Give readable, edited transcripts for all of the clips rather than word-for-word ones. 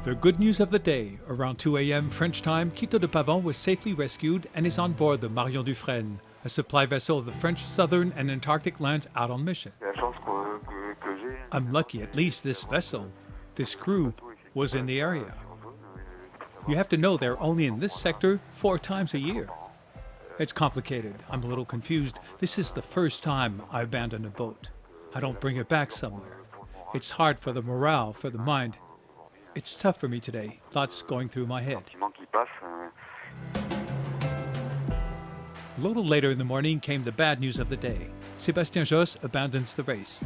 The good news of the day. Around 2 a.m. French time, Kito de Pavant was safely rescued and is on board the Marion Dufresne, a supply vessel of the French Southern and Antarctic lands out on mission. I'm lucky at least this vessel, this crew, was in the area. You have to know they're only in this sector 4 times a year. It's complicated. I'm a little confused. This is the first time I abandon a boat. I don't bring it back somewhere. It's hard for the morale, for the mind. It's tough for me today. Lots going through my head. A little later in the morning came the bad news of the day. Seb Josse abandons the race.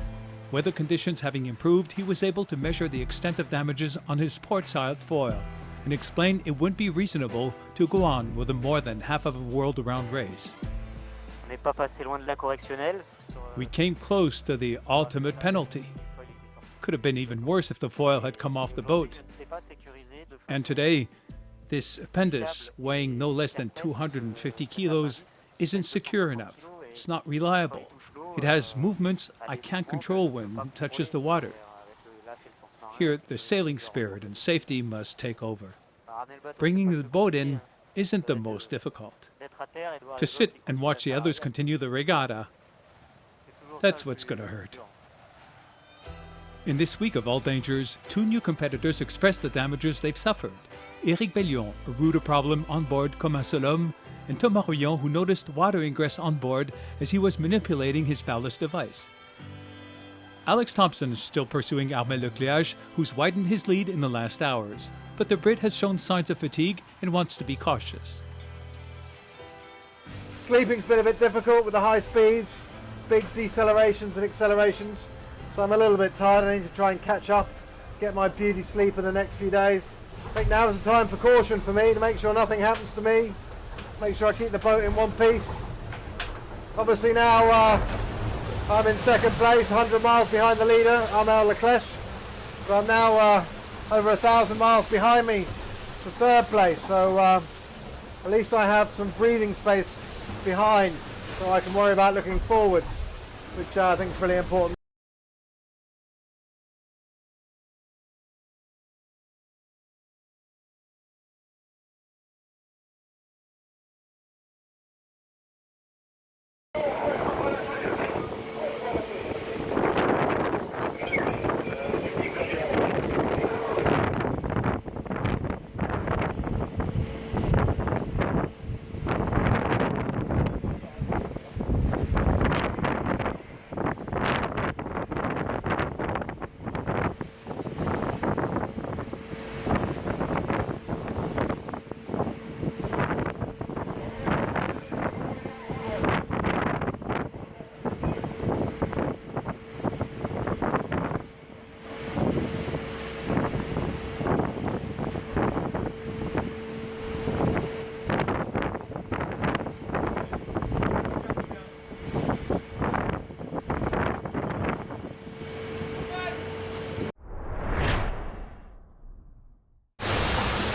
Weather conditions having improved, he was able to measure the extent of damages on his port-side foil and explain it wouldn't be reasonable to go on with a more than half of a world-around race. We came close to the ultimate penalty. Could have been even worse if the foil had come off the boat. And today, this appendice, weighing no less than 250 kilos, isn't secure enough. It's not reliable. It has movements I can't control when it touches the water. Here, the sailing spirit and safety must take over. Bringing the boat in isn't the most difficult. To sit and watch the others continue the regatta, that's what's going to hurt. In this week of all dangers, 2 new competitors expressed the damages they've suffered. Éric Bellion, a router problem on board comme un seul homme, and Thomas Rouillon, who noticed water ingress on board as he was manipulating his ballast device. Alex Thompson is still pursuing Armel Lecleac'h, who's widened his lead in the last hours, but the Brit has shown signs of fatigue and wants to be cautious. Sleeping's been a bit difficult with the high speeds, big decelerations and accelerations. So I'm a little bit tired. I need to try and catch up, get my beauty sleep in the next few days. I think now is the time for caution for me, to make sure nothing happens to me, make sure I keep the boat in one piece. Obviously now I'm in second place, 100 miles behind the leader, Armel Lecleac'h. So I'm now over 1,000 miles behind me to third place. So at least I have some breathing space behind, so I can worry about looking forwards, which I think is really important.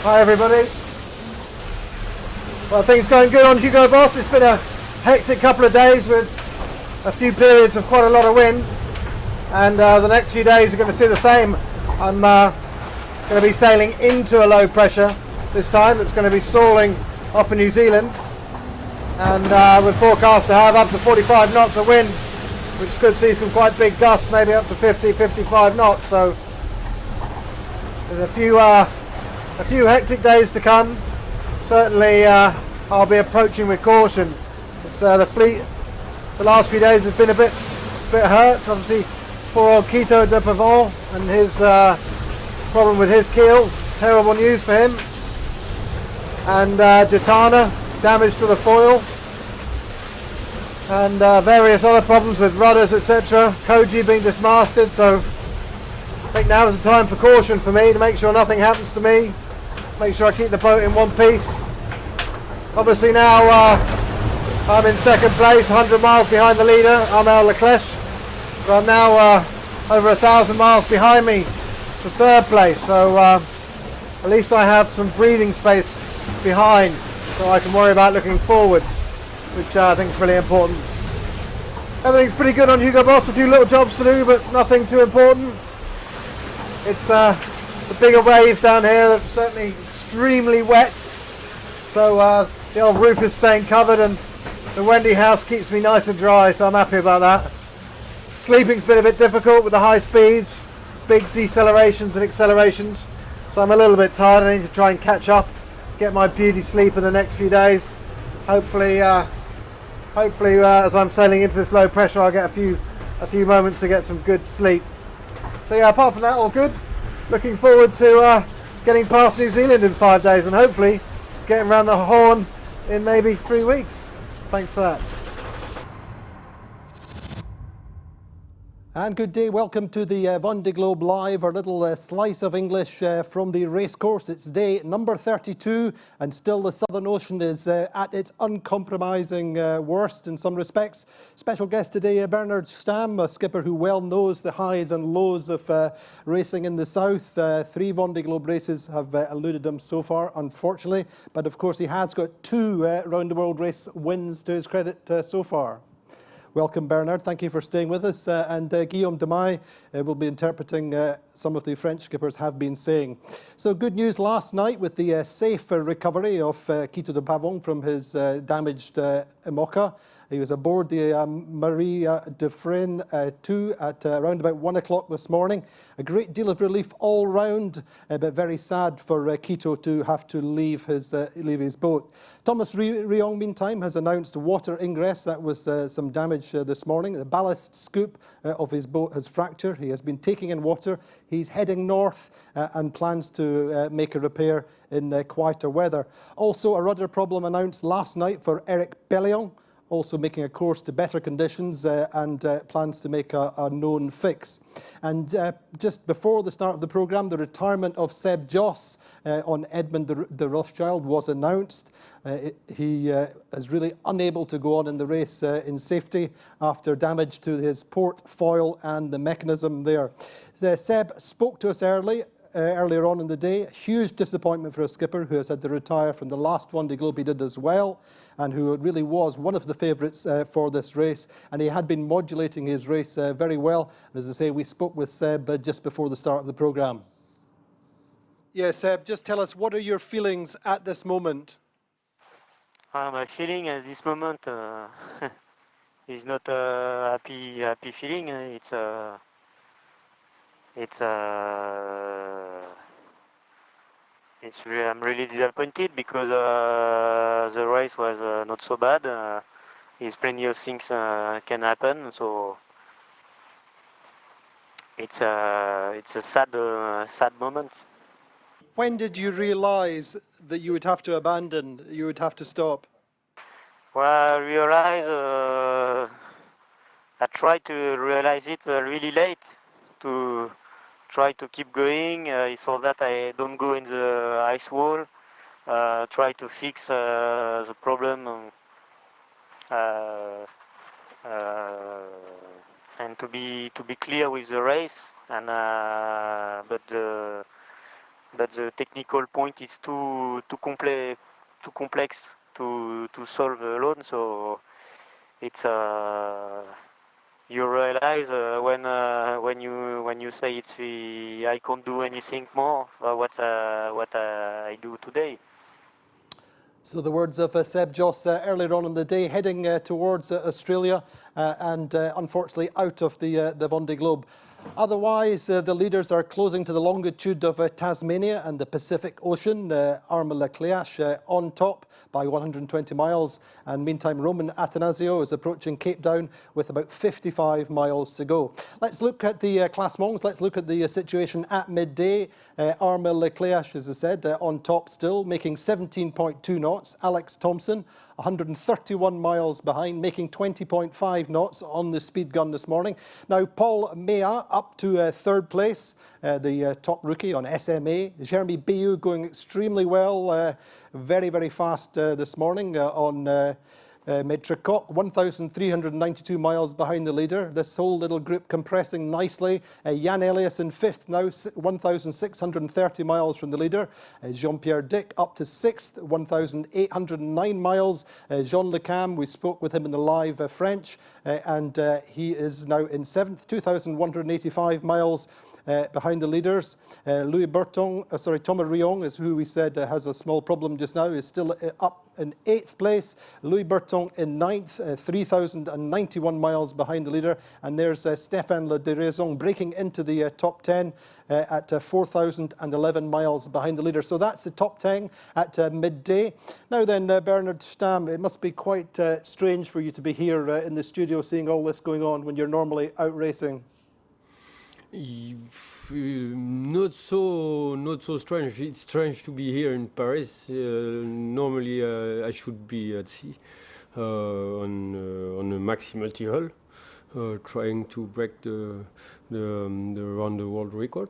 Hi everybody. Well, things going good on Hugo Boss. It's been a hectic couple of days with a few periods of quite a lot of wind, and the next few days are going to see the same. I'm going to be sailing into a low pressure this time. It's going to be stalling off of New Zealand, and we're forecast to have up to 45 knots of wind, which could see some quite big gusts, maybe up to 50-55 knots. So there's a few hectic days to come. Certainly I'll be approaching with caution. The fleet the last few days has been a bit hurt. Obviously poor old Kito de Pavant and his problem with his keel, terrible news for him. And Jatana, damage to the foil, and various other problems with rudders, etc. Koji being dismasted. So I think now is the time for caution for me, to make sure nothing happens to me, make sure I keep the boat in one piece. Obviously now I'm in second place, 100 miles behind the leader, Armel Lecleac'h. So I'm now over 1,000 miles behind me to third place. So at least I have some breathing space behind, so I can worry about looking forwards, which I think is really important. Everything's pretty good on Hugo Boss. A few little jobs to do, but nothing too important. It's the bigger waves down here. They're certainly extremely wet. So the old roof is staying covered and the Vendee house keeps me nice and dry, so I'm happy about that. Sleeping's been a bit difficult with the high speeds, big decelerations and accelerations. So I'm a little bit tired. I need to try and catch up, get my beauty sleep in the next few days. Hopefully, as I'm sailing into this low pressure, I'll get a few moments to get some good sleep. So yeah, apart from that, all good. Looking forward to getting past New Zealand in 5 days and hopefully getting around the Horn in maybe 3 weeks. Thanks for that. And good day, welcome to the Vendee Globe Live, our little slice of English from the racecourse. It's day number 32 and still the Southern Ocean is at its uncompromising worst in some respects. Special guest today, Bernard Stam, a skipper who well knows the highs and lows of racing in the south. 3 Vendee Globe races have eluded him so far, unfortunately, but of course he has got 2 round the world race wins to his credit so far. Welcome, Bernard. Thank you for staying with us. And Guillaume Demay will be interpreting some of the French skippers have been saying. So good news last night with the safe recovery of Kito de Pavant from his damaged IMOCA. He was aboard the Marie de Fresnes 2 at around about 1 o'clock this morning. A great deal of relief all round, but very sad for Kito to have to leave his boat. Thomas Riong, meantime, has announced water ingress. That was some damage this morning. The ballast scoop of his boat has fractured. He has been taking in water. He's heading north and plans to make a repair in quieter weather. Also, a rudder problem announced last night for Eric Bellion, also making a course to better conditions and plans to make a known fix. And just before the start of the programme, the retirement of Seb Josse on Edmund de Rothschild was announced. He is really unable to go on in the race in safety after damage to his port foil and the mechanism there. Seb spoke to us earlier on in the day. Huge disappointment for a skipper who has had to retire from the last Vendee Globe he did as well, and who really was one of the favourites for this race. And he had been modulating his race very well. And as I say, we spoke with Seb just before the start of the programme. Yeah, Seb, just tell us, what are your feelings at this moment? My feeling at this moment is not a happy feeling. I'm really disappointed because the race was not so bad. There's plenty of things can happen, so it's a sad moment. When did you realise that you would have to abandon, you would have to stop? Well, I realized, I tried to realize it really late, to try to keep going so that I don't go in the ice wall, try to fix the problem and to be clear with the race. And but the technical point is too complex to solve alone. So it's you realize when you say I can't do anything more what I do today. So the words of Seb Josse earlier on in the day, heading towards Australia and unfortunately out of the Vendee Globe. Otherwise, the leaders are closing to the longitude of Tasmania and the Pacific Ocean. Harima Cleac'h on top by 120 miles. And meantime, Roman Attanasio is approaching Cape Town with about 55 miles to go. Let's look at the classements. Let's look at the situation at midday. Harima Cleac'h, as I said, on top still, making 17.2 knots. Alex Thompson, 131 miles behind, making 20.5 knots on the speed gun this morning. Now, Paul Mea up to third place, the top rookie on SMA. Jeremy Bayou going extremely well, very, very fast this morning on Cleac'h, 1,392 miles behind the leader. This whole little group compressing nicely. Jan Elias in fifth now, 1,630 miles from the leader. Jean-Pierre Dick up to sixth, 1,809 miles. Jean Le Cam, we spoke with him in the live French, and he is now in seventh, 2,185 miles. behind the leaders. Louis Berton, Thomas Riong is who we said has a small problem just now, is still up in 8th place. Louis Berton in 9th, 3,091 miles behind the leader. And there's Stéphane Le Deraison breaking into the top 10 at 4,011 miles behind the leader. So that's the top 10 at midday. Now then, Bernard Stam, it must be quite strange for you to be here in the studio seeing all this going on when you're normally out racing. Not so strange. It's strange to be here in Paris. Normally, I should be at sea on a maximal T-hull, trying to break the round the world record.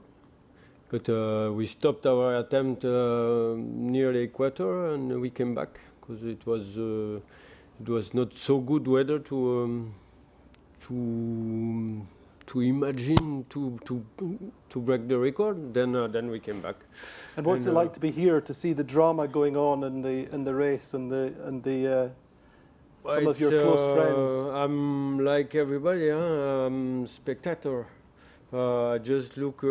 But we stopped our attempt near the equator, and we came back because it was not so good weather to imagine to break the record. Then we came back. And what's it like to be here to see the drama going on in the race and some of your close friends? I'm like everybody. I'm spectator. Just looking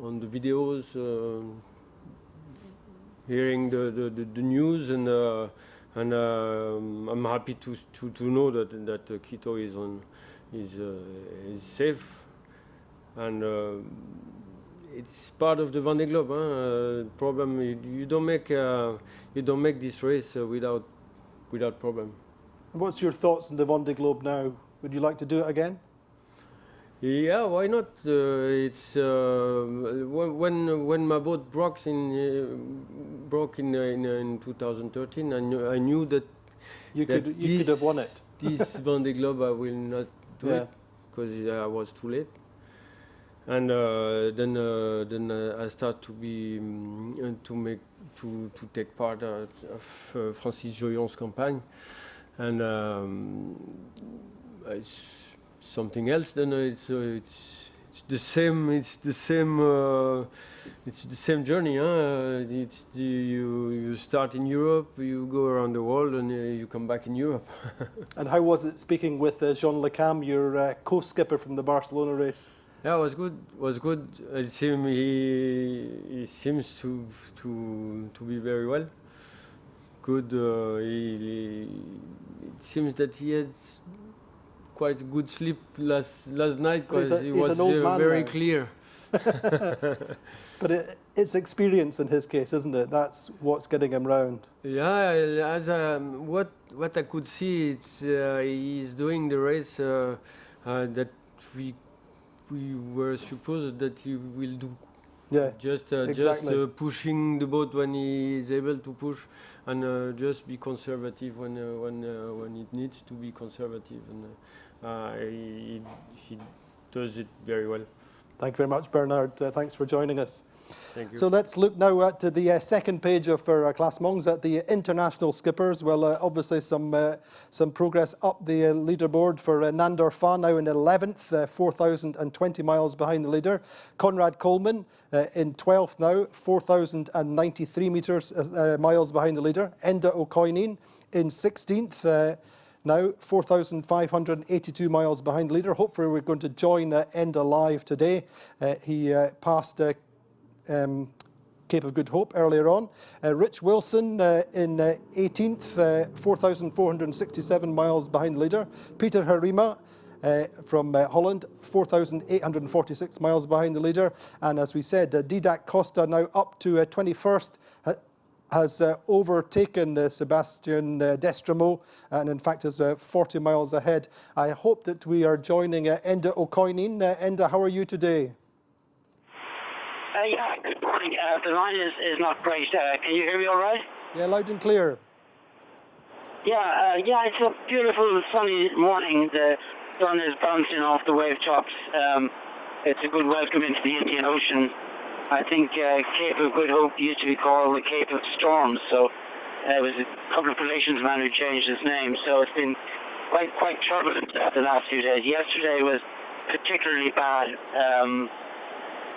on the videos, hearing the news, and I'm happy to know that Kito is safe, and it's part of the Vendee Globe. Problem you don't make this race without problem. And what's your thoughts on the Vendee Globe now? Would you like to do it again? Yeah, why not? It's when my boat broke in 2013. I knew that you could have won it. This Vendee Globe I will not do it because I was too late. And then I start to take part of Francis Joyon's campaign. And it's something else. Then it's the same journey. You start in Europe, you go around the world, and you come back in Europe. And how was it speaking with Jean Le Cam, your co-skipper from the Barcelona race? Yeah, it was good. It seems he seems to be very well. Good. It seems that he had quite a good sleep last night because he was very clear. But it's experience in his case, isn't it? That's what's getting him round. Yeah, as what I could see, it's he's doing the race that we were supposed that he will do. Yeah, just pushing the boat when he is able to push, and just be conservative when it needs to be conservative, and he does it very well. Thank you very much, Bernard. Thanks for joining us. Thank you. So let's look now at the second page of our classements at the international skippers. Well, obviously some progress up the leaderboard for Nandor Fa, now in 11th, 4,020 miles behind the leader. Conrad Coleman in 12th now, 4,093 miles behind the leader. Enda O'Coineen in 16th. Now 4,582 miles behind the leader. Hopefully we're going to join Enda live today. He passed Cape of Good Hope earlier on. Rich Wilson in 18th, 4,467 miles behind the leader. Peter Harima from Holland, 4,846 miles behind the leader. And as we said, Didac Costa now up to 21st, has overtaken Sebastian Destremo, and in fact is 40 miles ahead. I hope that we are joining Enda O'Coineen. Enda, how are you today? Yeah, good morning. The line is not great. Can you hear me all right? Yeah, loud and clear. Yeah, it's a beautiful sunny morning. The sun is bouncing off the wave tops. It's a good welcome into the Indian Ocean. I think Cape of Good Hope used to be called the Cape of Storms, so it was a public relations man who changed his name. So it's been quite turbulent the last few days. Yesterday was particularly bad.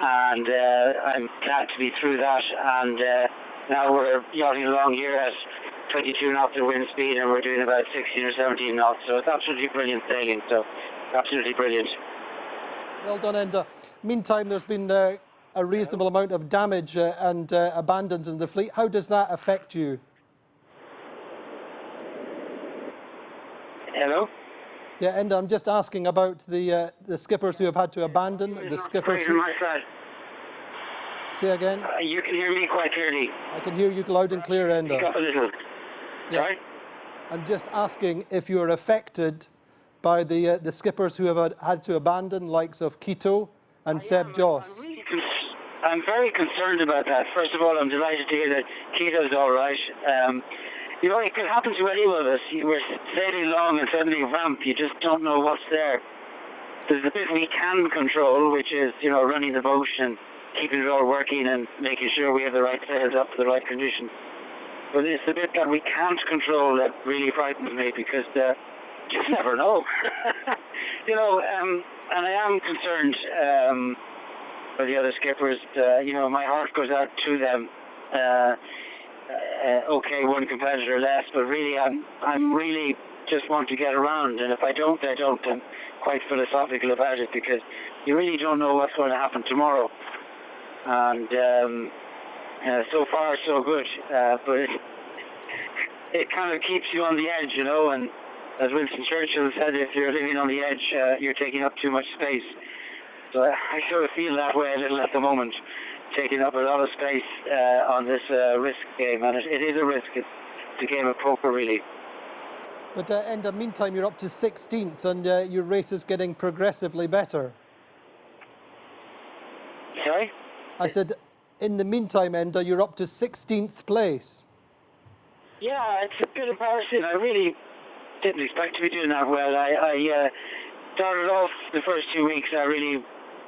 And I'm glad to be through that, and now we're yachting along here at 22 knots of wind speed, and we're doing about 16 or 17 knots. So it's absolutely brilliant sailing. So absolutely brilliant. Well done, Enda. Meantime, there's been a reasonable amount of damage and abandons in the fleet. How does that affect you? Hello? Yeah, Enda, I'm just asking about the skippers who have had to abandon, the skippers who... My side. Say again? You can hear me quite clearly. I can hear you loud and clear, Enda. Speak up a little. Yeah. Sorry? I'm just asking if you're affected by the skippers who have had to abandon, likes of Kito and Seb Josse. I'm very concerned about that. First of all, I'm delighted to hear that Kito's all right. You know, it could happen to any of us. We're sailing along and suddenly ramp, you just don't know what's there. There's the bit we can control, which is, you know, running the boat and keeping it all working and making sure we have the right sails up to the right condition. But it's the bit that we can't control that really frightens me, because you just never know. You know, and I am concerned for the other skippers. You know, my heart goes out to them. Okay, one competitor less, but really I'm really just want to get around, and if I don't, I don't. I'm quite philosophical about it, because you really don't know what's going to happen tomorrow. And so far so good, but it kind of keeps you on the edge, you know. And as Winston Churchill said, if you're living on the edge, you're taking up too much space. So I sort of feel that way a little at the moment, taking up a lot of space on this risk game, and it is a risk. It's a game of poker, really. But in the meantime, you're up to 16th, and your race is getting progressively better. Sorry? I said, in the meantime, Enda, you're up to 16th place. Yeah, it's a bit embarrassing. I really didn't expect to be doing that well. I started off the first 2 weeks, I really,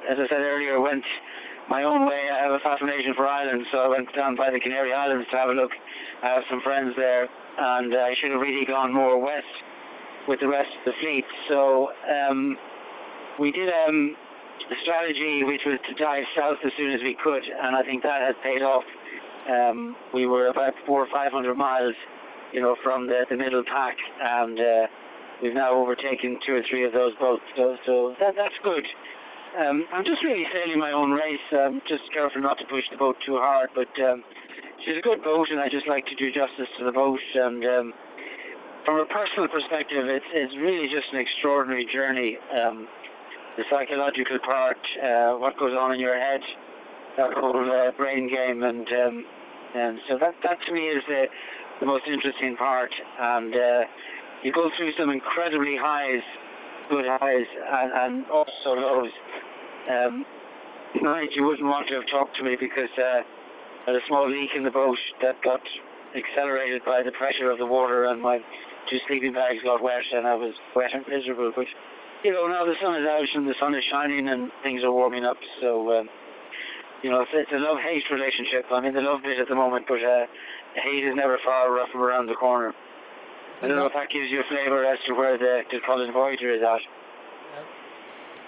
as I said earlier, went my own way. I have a fascination for islands, so I went down by the Canary Islands to have a look. I have some friends there, and I should have really gone more west with the rest of the fleet. So we did a strategy which was to dive south as soon as we could, and I think that has paid off. We were about 400 or 500 miles, you know, from the middle pack, and we've now overtaken 2 or 3 of those boats. So that's good. I'm just really sailing my own race. Just careful not to push the boat too hard, but she's a good boat, and I just like to do justice to the boat. And from a personal perspective, it's really just an extraordinary journey. The psychological part, what goes on in your head, that whole brain game, and so that to me is the most interesting part. And you go through some incredibly highs, good highs, and also lows. Tonight you wouldn't want to have talked to me, because I had a small leak in the boat that got accelerated by the pressure of the water, and my 2 sleeping bags got wet, and I was wet and miserable. But you know, now the sun is out and the sun is shining and things are warming up. So you know, it's a love-hate relationship. I'm in the love bit at the moment, but hate is never far from around the corner. I don't know if that gives you a flavour as to where the Cullen Voyager is at.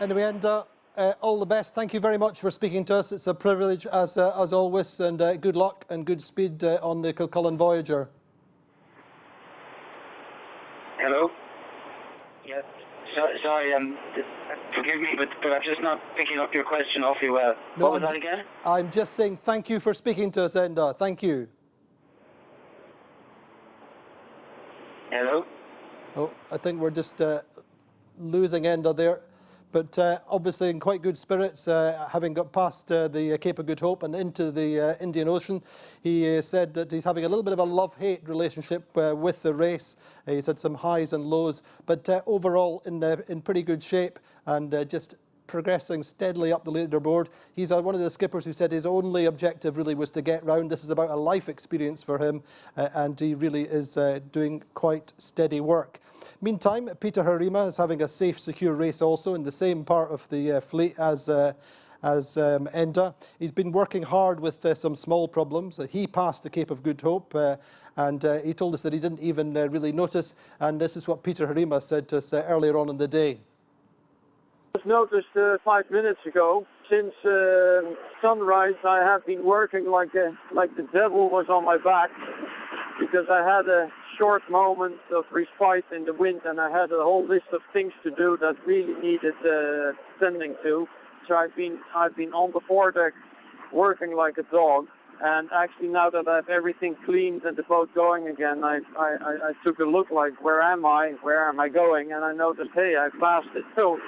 Anyway, and all the best. Thank you very much for speaking to us. It's a privilege as always, and good luck and good speed on the Cullen Voyager. Hello? Yes. Sorry, forgive me, but I'm just not picking up your question awfully well. No, what was that again? I'm just saying thank you for speaking to us, Enda. Thank you. Hello? Oh, I think we're just losing Enda there. But obviously in quite good spirits, having got past the Cape of Good Hope and into the Indian Ocean. He said that he's having a little bit of a love-hate relationship with the race. He's had some highs and lows, but overall in pretty good shape, and just progressing steadily up the leaderboard. He's one of the skippers who said his only objective really was to get round. This is about a life experience for him, and he really is doing quite steady work. Meantime, Peter Harima is having a safe, secure race also in the same part of the fleet as Enda. He's been working hard with some small problems. He passed the Cape of Good Hope, and he told us that he didn't even really notice. And this is what Peter Harima said to us earlier on in the day. I noticed 5 minutes ago. Since sunrise, I have been working like the devil was on my back. because I had a short moment of respite in the wind, and I had a whole list of things to do that really needed tending to. So I've been on the foredeck working like a dog. And actually, now that I have everything cleaned and the boat going again, I took a look like, where am I going? And I noticed, hey, I passed it. So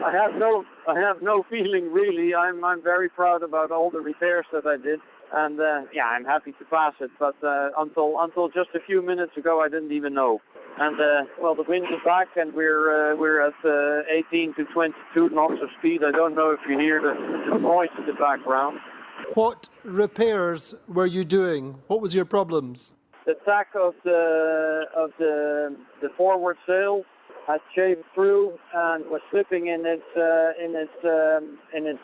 I have no feeling really. I'm very proud about all the repairs that I did, and yeah, I'm happy to pass it. But until just a few minutes ago, I didn't even know. And well, the wind is back, and we're at 18 to 22 knots of speed. I don't know if you hear the noise in the background. What repairs were you doing? What was your problems? The tack of the forward sail had shaved through and was slipping in its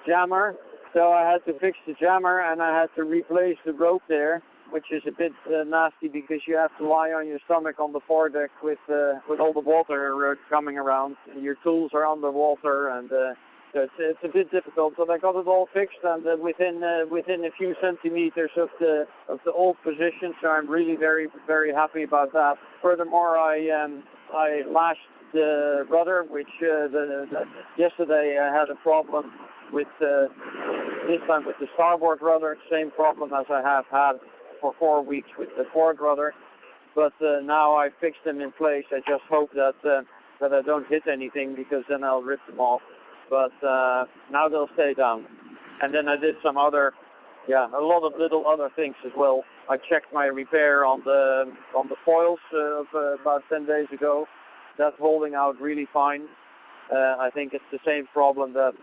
jammer. So I had to fix the jammer, and I had to replace the rope there, which is a bit nasty because you have to lie on your stomach on the foredeck with all the water coming around. Your tools are underwater, and so it's a bit difficult. But I got it all fixed, and within a few centimeters of the old position. So I'm really very, very happy about that. Furthermore, I lashed the rudder, which yesterday I had a problem with. This time with the starboard rudder, same problem as I have had for 4 weeks with the forward rudder. But now I fixed them in place. I just hope that I don't hit anything, because then I'll rip them off. But now they'll stay down. And then I did some other, a lot of little other things as well. I checked my repair on the foils about 10 days ago. That's holding out really fine. I think it's the same problem that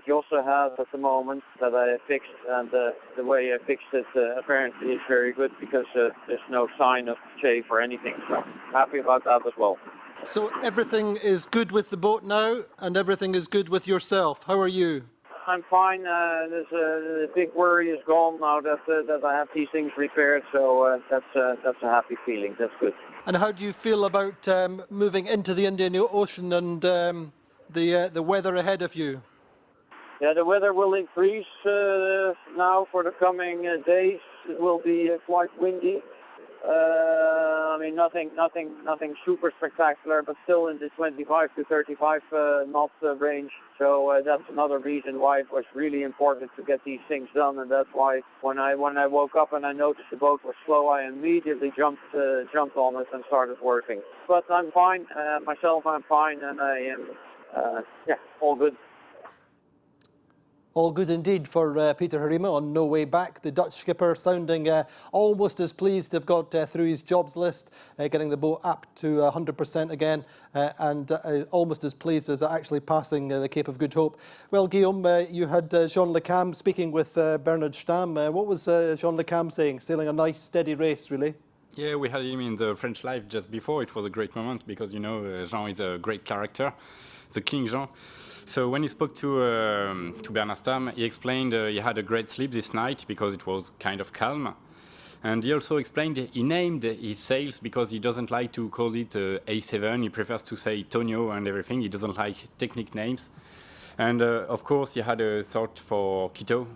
Josse has at the moment that I fixed, and the way I fixed it apparently is very good, because there's no sign of chafe or anything. So happy about that as well. So everything is good with the boat now, and everything is good with yourself. How are you? I'm fine. The big worry is gone now that I have these things repaired. So that's a happy feeling. That's good. And how do you feel about moving into the Indian Ocean and the weather ahead of you? Yeah, the weather will increase now for the coming days. It will be quite windy. I mean, nothing super spectacular, but still in the 25 to 35 knot range. So that's another reason why it was really important to get these things done, and that's why when I woke up and I noticed the boat was slow, I immediately jumped on it and started working. But I'm fine. Myself, I'm fine, and I am all good. All good indeed for Peter Harima on no way back. The Dutch skipper sounding almost as pleased to have got through his jobs list, getting the boat up to 100% again, and almost as pleased as actually passing the Cape of Good Hope. Well, Guillaume, you had Jean Le Cam speaking with Bernard Stam. What was Jean Le Cam saying? Sailing a nice, steady race, really? Yeah, we had him in the French Live just before. It was a great moment because, you know, Jean is a great character, the King Jean. So when he spoke to Bernard Stam, he explained he had a great sleep this night because it was kind of calm. And he also explained he named his sails because he doesn't like to call it A7. He prefers to say Tonio and everything. He doesn't like technique names. And of course, he had a thought for Kito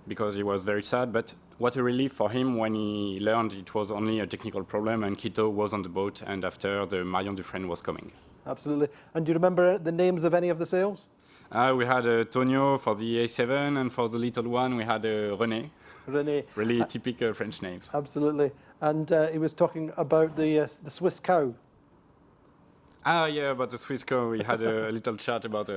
because he was very sad. But what a relief for him when he learned it was only a technical problem and Kito was on the boat and after the Marion Dufresne was coming. Absolutely. And do you remember the names of any of the sails? We had Tonio for the A7, and for the little one we had René. René. Really typical French names. Absolutely. And he was talking about the Swiss cow. Yeah, about the Swiss cow. We had a little chat about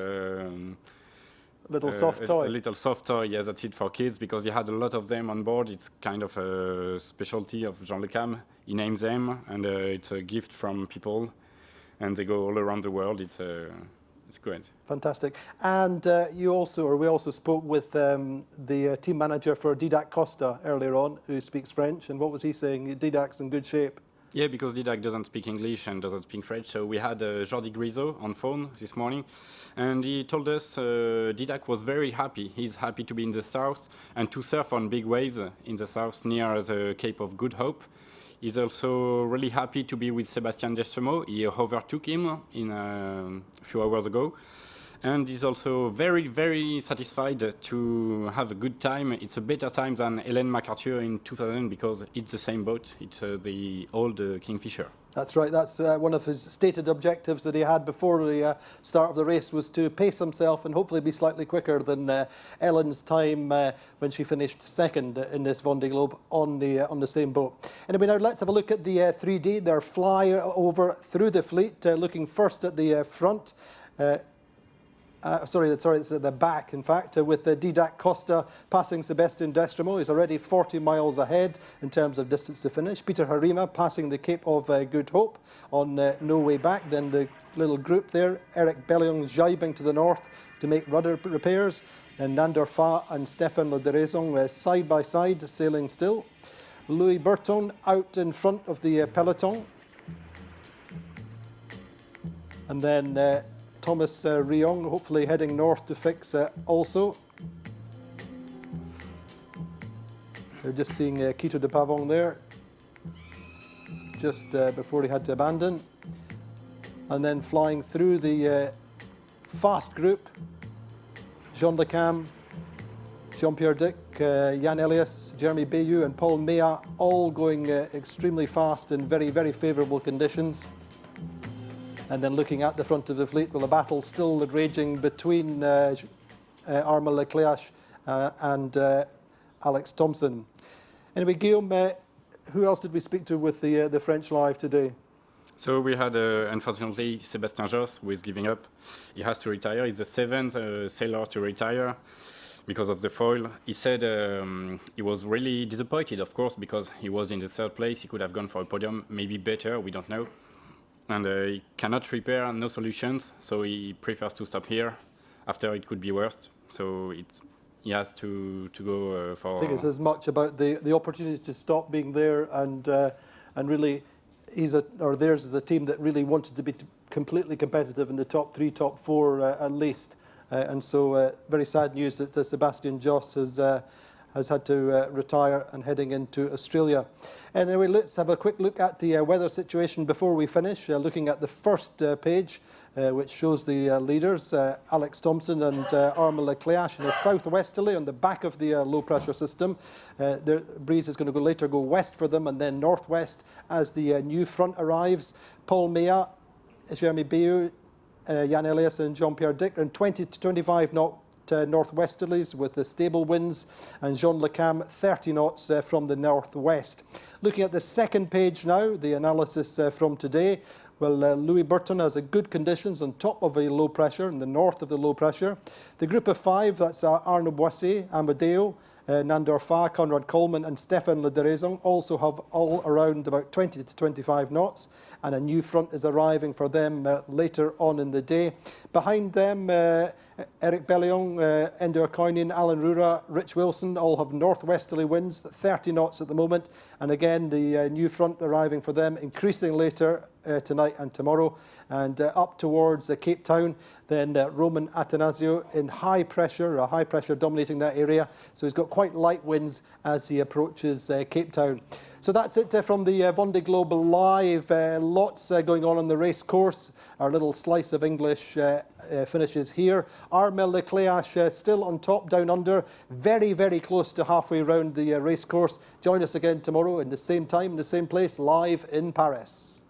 little soft toy. A little soft toy, yeah, that's it for kids, because he had a lot of them on board. It's kind of a specialty of Jean Le Cam. He names them, and it's a gift from people, and they go all around the world. It's great. Fantastic. And we also spoke with the team manager for Didac Costa earlier on, who speaks French. And what was he saying? Didac's in good shape. Yeah, because Didac doesn't speak English and doesn't speak French. So we had Jordi Grisot on phone this morning. And he told us Didac was very happy. He's happy to be in the south and to surf on big waves in the south near the Cape of Good Hope. He's also really happy to be with Sébastien Deschemaux. He overtook him in a few hours ago. And he's also very, very satisfied to have a good time. It's a better time than Ellen MacArthur in 2000 because it's the same boat. It's the old Kingfisher. That's right. That's one of his stated objectives that he had before the start of the race, was to pace himself and hopefully be slightly quicker than Ellen's time when she finished second in this Vendee Globe on the same boat. Anyway, now let's have a look at the 3D. They're fly over through the fleet, looking first at the front. Sorry, it's at the back, in fact, with Didac Costa passing Sebastian Destremo. He's already 40 miles ahead in terms of distance to finish. Peter Harima passing the Cape of Good Hope on No Way Back. Then the little group there, Eric Bellion jibing to the north to make rudder repairs. And Nander Fa and Stéphane Le Deraison side by side, sailing still. Louis Burton out in front of the peloton. And then Thomas Riong, hopefully heading north to fix also. They're just seeing Kito de Pavant there, just before he had to abandon. And then flying through the fast group, Jean Le Cam, Jean-Pierre Dick, Jan Elias, Jeremy Bayou and Paul Mea, all going extremely fast in very, very favourable conditions. And then looking at the front of the fleet, well, a battle still raging between Harima Le Cleac'h and Alex Thompson. Anyway, Guillaume, who else did we speak to with the French Live today? So we had, unfortunately, Sébastien Josse, who is giving up. He has to retire. He's the seventh sailor to retire because of the foil. He said he was really disappointed, of course, because he was in the third place. He could have gone for a podium, maybe better, we don't know. And he cannot repair, no solutions, so he prefers to stop here. After it could be worse, so he has to go for. I think it's as much about the opportunity to stop being there, and really, theirs is a team that really wanted to be completely competitive in the top three, top four at least, and so very sad news that Sébastien Josse has had to retire and heading into Australia. Anyway, let's have a quick look at the weather situation before we finish, looking at the first page, which shows the leaders, Alex Thompson and Harima Le Cleac'h in a southwesterly on the back of the low pressure system. The breeze is going to later go west for them and then northwest as the new front arrives. Paul Mea, Jeremy Bayou, Jan Elias and Jean-Pierre Dick are in 20 to 25 knot northwesterlies with the stable winds, and Jean Le Cam 30 knots from the northwest. Looking at the second page now, the analysis from today. Well, Louis Burton has a good conditions on top of a low pressure, in the north of the low pressure. The group of five, that's Arnaud Boissé, Amadeo, Nander Fa, Conrad Coleman and Stéphane Le Deraison, also have all around about 20 to 25 knots, and a new front is arriving for them later on in the day. Behind them, Eric Bellion, Enda O'Coineen, Alan Rura, Rich Wilson all have northwesterly winds, 30 knots at the moment, and again the new front arriving for them, increasing later tonight and tomorrow, and up towards Cape Town. Then Roman Atanasio in high pressure dominating that area, so he's got quite light winds as he approaches Cape Town. So that's it from the Vendee Globe Live. Lots going on the race course. Our little slice of English finishes here. Harima Le Cleac'h still on top down under, very, very close to halfway round the race course. Join us again tomorrow in the same time, in the same place, live in Paris.